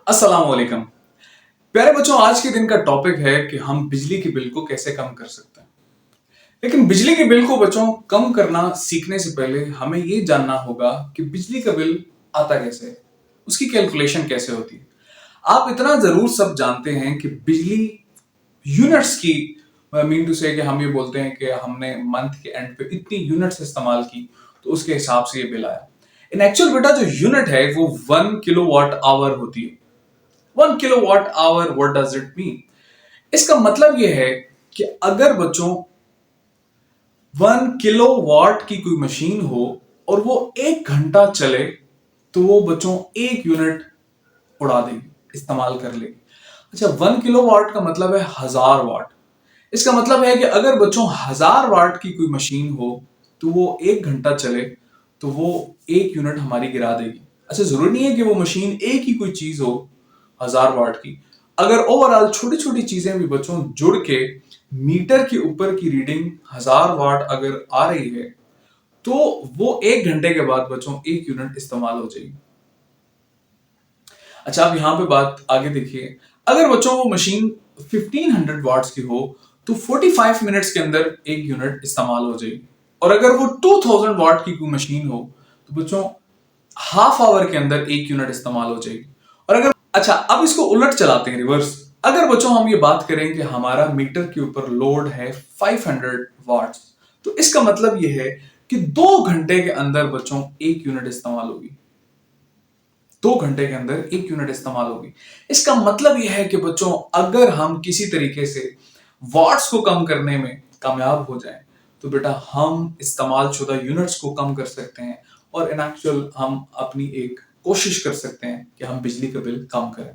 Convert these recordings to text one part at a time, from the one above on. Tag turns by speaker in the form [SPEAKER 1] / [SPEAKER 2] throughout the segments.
[SPEAKER 1] अस्सलाम वालेकुम। प्यारे बच्चों, आज के दिन का टॉपिक है कि हम बिजली के बिल को कैसे कम कर सकते हैं। लेकिन बिजली के बिल को बच्चों कम करना सीखने से पहले हमें ये जानना होगा कि बिजली का बिल आता कैसे है, उसकी कैलकुलेशन कैसे होती है। आप इतना जरूर सब जानते हैं कि बिजली यूनिट्स की मीन टू से कि हम ये बोलते हैं कि हमने मंथ के एंड पे इतनी यूनिट्स इस्तेमाल की तो उसके हिसाब से ये बिल आया। इन एक्चुअल बेटा जो यूनिट है वो 1 किलोवाट आवर होती है। 1 kilowatt hour, what does it mean? इसका मतलब यह है कि अगर बच्चों 1 किलोवाट की कोई मशीन हो और वो 1 घंटा चले तो वो बच्चों 1 यूनिट उड़ा देगी, इस्तेमाल कर लेगी। अच्छा, 1 किलोवाट का मतलब है 1000 वाट। इसका मतलब है कि अगर बच्चों 1000 वाट की कोई मशीन हो तो वो 1 घंटा चले तो वो 1 यूनिट हमारी गिरा देगी। अच्छा, जरूरी नहीं है कि वो मशीन एक ही कोई चीज हो 1000 वाट की। अगर ओवरऑल छोटी छोटी चीजें भी बच्चों जुड़ के मीटर के ऊपर की रीडिंग 1000 वाट अगर आ रही है तो वो 1 घंटे के बाद बच्चों 1 यूनिट इस्तेमाल हो जाएगी। अच्छा, आप यहां पे बात आगे देखिए। अगर बच्चों वो मशीन 1500 वाट्स की हो तो 45 मिनट्स के अंदर 1 यूनिट इस्तेमाल हो जाएगी। और अगर वो 2000 वाट की कोई मशीन हो तो बच्चों हाफ आवर के अंदर 1 यूनिट इस्तेमाल हो जाएगी। और अगर अच्छा, अब इसको उलट चलाते हैं, रिवर्स। अगर बच्चों हम ये बात करें कि हमारा मीटर के ऊपर लोड है 500 वाट्स, तो इसका मतलब ये है कि 2 घंटे के अंदर बच्चों 1 यूनिट इस्तेमाल होगी। 2 घंटे के अंदर 1 यूनिट इस्तेमाल होगी। इसका मतलब यह है कि बच्चों अगर हम किसी तरीके से वाट्स को कम करने में कामयाब हो जाएं तो बेटा हम इस्तेमाल शुदा यूनिट्स को कम कर सकते हैं और इन एक्चुअल हम अपनी एक कोशिश कर सकते हैं कि हम बिजली का बिल कम करें।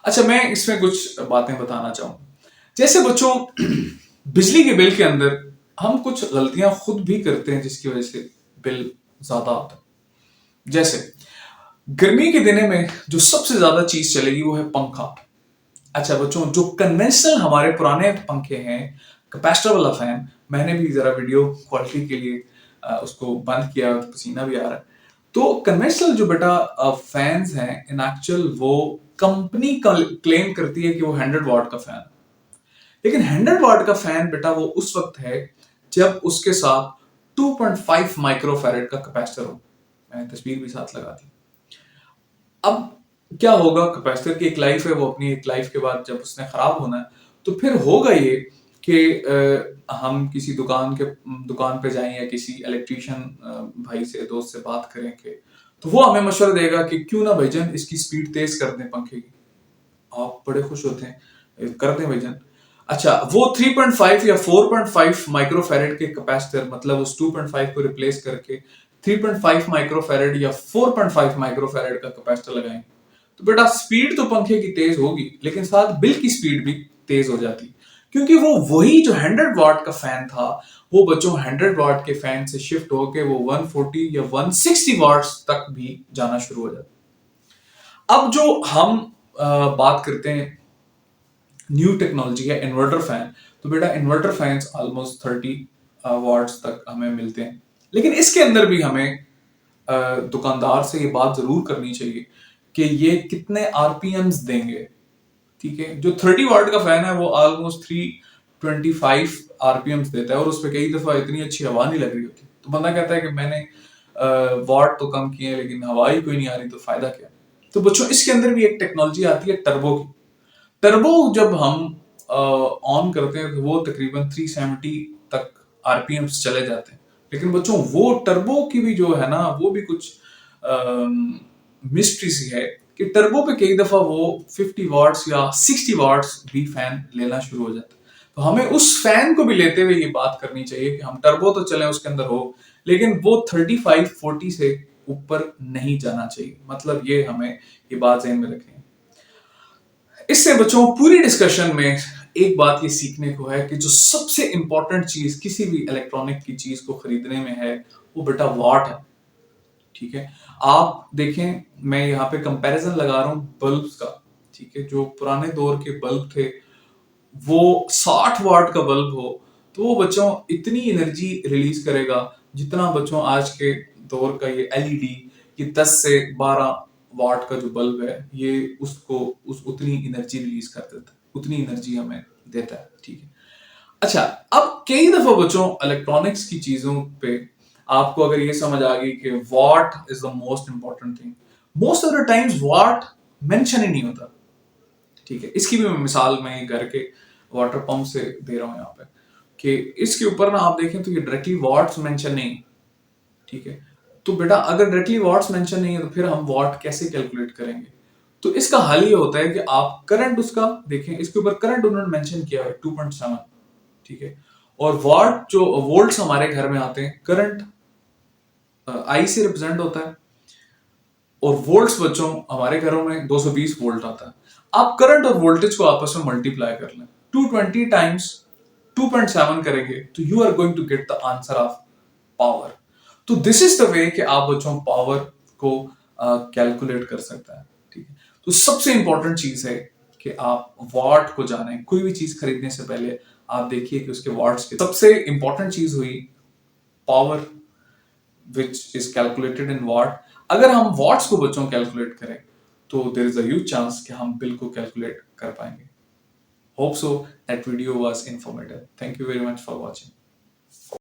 [SPEAKER 1] अच्छा, मैं इसमें कुछ बातें बताना चाहूंगा। जैसे बच्चों बिजली के बिल के अंदर हम कुछ गलतियां खुद भी करते हैं जिसकी वजह से बिल ज्यादा आता है। जैसे गर्मी के दिनों में जो सबसे ज्यादा चीज चलेगी वो है पंखा। अच्छा बच्चों, जो कन्वेंशनल हमारे पुराने पंखे हैं, कैपेसिटर वाला फैन, मैंने भी जरा वीडियो क्वालिटी के लिए उसको बंद किया तो पसीना भी आ रहा है। तो कन्वेंशनल जो बेटा फैंस हैं, इन एक्चुअल वो कंपनी क्लेम करती है कि वो 100 वाट का फैन है। लेकिन 100 वाट का फैन बेटा वो उस वक्त है जब उसके साथ 2.5 माइक्रोफैरेड का कैपेसिटर हो। मैंने तस्वीर भी साथ लगा दी। अब क्या होगा, कैपेसिटर की एक लाइफ है, वो अपनी एक लाइफ के बाद जब उसने खराब होना है तो फिर होगा ये कि हम किसी दुकान पे जाएं या किसी इलेक्ट्रिशियन भाई से, दोस्त से बात करें कि तो वो हमें मशवरा देगा कि क्यों ना भाईजान इसकी स्पीड तेज कर दें पंखे की। आप बड़े खुश होते हैं, कर दें भाईजान। अच्छा, वो 3.5 या 4.5 माइक्रोफैरेड के कैपेसिटर, मतलब उस 2.5 को रिप्लेस करके 3.5 माइक्रोफैरेड या 4.5 माइक्रोफैरेड का कैपेसिटर लगाएं तो बेटा स्पीड तो पंखे की तेज होगी लेकिन साथ बिल की स्पीड भी तेज हो जाती, क्योंकि वो वही जो 100 वाट का फैन था वो बच्चों 100 वाट के फैन से शिफ्ट होकर वो 140 या 160 वाट्स तक भी जाना शुरू हो जाता। अब जो हम बात करते हैं न्यू टेक्नोलॉजी है इन्वर्टर फैन, तो बेटा इन्वर्टर फैंस ऑलमोस्ट 30 वाट्स तक हमें मिलते हैं। लेकिन इसके अंदर भी हमें दुकानदार से ये बात जरूर करनी चाहिए कि ये कितने आरपीएम्स देंगे। ठीक है, जो 30 वाट का फैन है वो ऑलमोस्ट 325 आरपीएम्स देता है और उस पर कई दफा इतनी अच्छी हवा नहीं लग रही होती, तो बंदा कहता है कि मैंने वाट तो कम किए लेकिन हवा ही कोई नहीं आ रही, तो फायदा क्या। तो बच्चों इसके अंदर भी एक टेक्नोलॉजी आती है टर्बो की। टर्बो जब हम ऑन करते हैं तो वो तकरीबन 370 तक आरपीएम्स चले जाते हैं। लेकिन बच्चों वो टर्बो की भी जो है ना वो भी कुछ मिस्ट्री सी है कि टर्बो पे कई दफा वो 50 वाट्स या 60 वाट्स भी फैन लेना शुरू हो जाता है। तो हमें उस फैन को भी लेते हुए ये बात करनी चाहिए कि हम टर्बो तो चले उसके अंदर हो लेकिन वो 35-40 से ऊपर नहीं जाना चाहिए। मतलब ये हमें ये बात ध्यान में रखनी है। इससे बच्चों पूरी डिस्कशन में एक बात ये सीखने को है कि जो सबसे इंपॉर्टेंट चीज किसी भी इलेक्ट्रॉनिक की चीज को खरीदने में है वो बेटा वाट है। ठीक है, आप देखें, मैं यहाँ पे कंपैरिजन लगा रहा हूँ बल्ब्स का। ठीक है, जो पुराने दौर के बल्ब थे वो 60 वाट का बल्ब हो तो वो बच्चों इतनी एनर्जी रिलीज करेगा जितना बच्चों आज के दौर का ये एलईडी ये 10 से 12 वाट का जो बल्ब है ये उसको उस उतनी एनर्जी रिलीज कर देता है, उतनी एनर्जी हमें देता है, ठीक है। अच्छा, अब कई दफा बच्चों इलेक्ट्रॉनिक्स की चीजों पे आपको अगर ये समझ आ गई कि what is the most important thing, most of the times what mention ही नहीं होता, ठीक है। इसकी भी मैं मिसाल मैं घर के वाटर पंप से दे रहा हूँ यहाँ पे, कि इसके ऊपर ना आप देखें तो ये डायरेक्टली वॉट्स मेंशन नहीं, ठीक है। तो बेटा अगर डायरेक्टली वॉट्स मेंशन नहीं है तो फिर हम वॉट कैसे कैलकुलेट करेंगे? तो इसका हल ये होता है कि आप करंट उसका देखें, इसके ऊपर करंट उन्होंने मेंशन किया है 2.7, ठीक है। और वॉट जो वोल्ट्स हमारे घर में आते हैं, करंट आई से रिप्रेजेंट होता है, और वोल्ट्स बच्चों हमारे घरों में 220 वोल्ट आता है। आप करंट और वोल्टेज को आपस में मल्टीप्लाई कर लें, 220 टाइम्स 2.7 करेंगे तो you are going to get the answer of power. तो दिस इज द वे कि आप बच्चों पावर को कैलकुलेट कर सकता है, ठीक है। तो सबसे इंपॉर्टेंट चीज है कि आप वॉट को जाने, कोई भी चीज खरीदने से पहले आप देखिए कि उसके वॉट्स के, सबसे इंपॉर्टेंट चीज हुई power which is calculated in watt। अगर हम वॉट्स को बच्चों कैलकुलेट करें तो there is a huge chance कि हम बिल को कैलकुलेट कर पाएंगे। Hope so that video was informative. Thank you very much for watching.